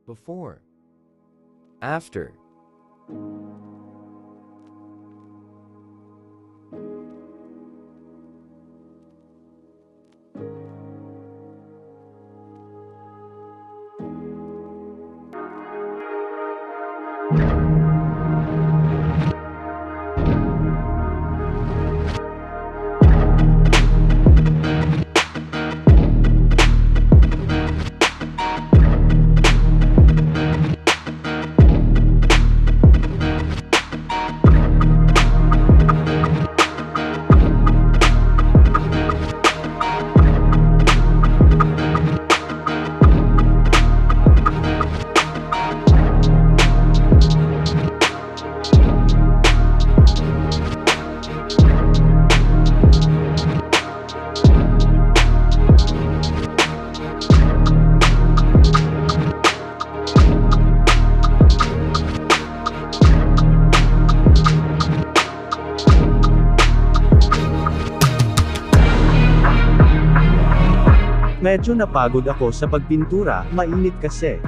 Before. After. Medyo napagod ako sa pagpintura, mainit kasi.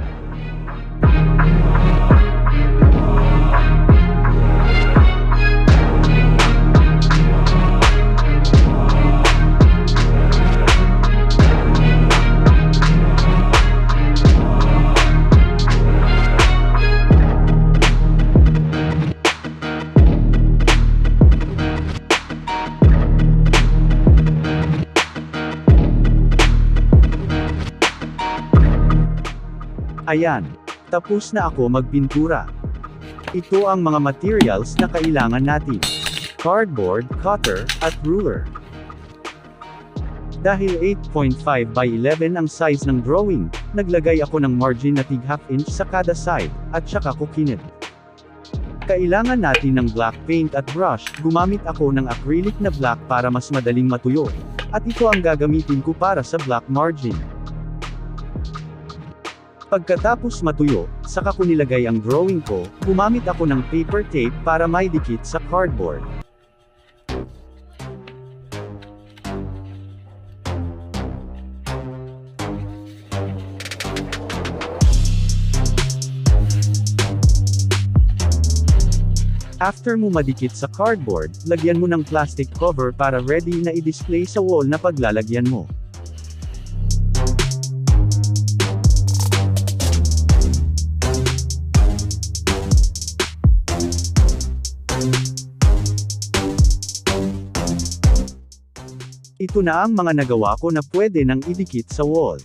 Ayan. Tapos na ako magpintura. Ito ang mga materials na kailangan natin. Cardboard, cutter, at ruler. Dahil 8.5 by 11 ang size ng drawing, naglagay ako ng margin na tig ½ inch sa kada side, at saka ko kinit. Kailangan natin ng black paint at brush, gumamit ako ng acrylic na black para mas madaling matuyo. At ito ang gagamitin ko para sa black margin. Pagkatapos matuyo, saka ko nilagay ang drawing ko, gumamit ako ng paper tape para maidikit sa cardboard. After mo madikit sa cardboard, lagyan mo ng plastic cover para ready na i-display sa wall na paglalagyan mo. Ito na ang mga nagawa ko na pwede nang idikit sa wall.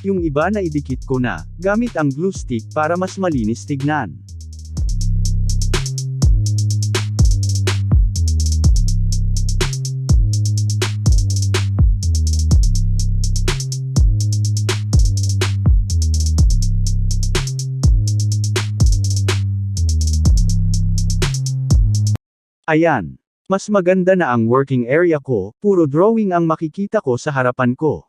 Yung iba na idikit ko na, gamit ang glue stick para mas malinis tignan. Ayan. Mas maganda na ang working area ko, puro drawing ang makikita ko sa harapan ko.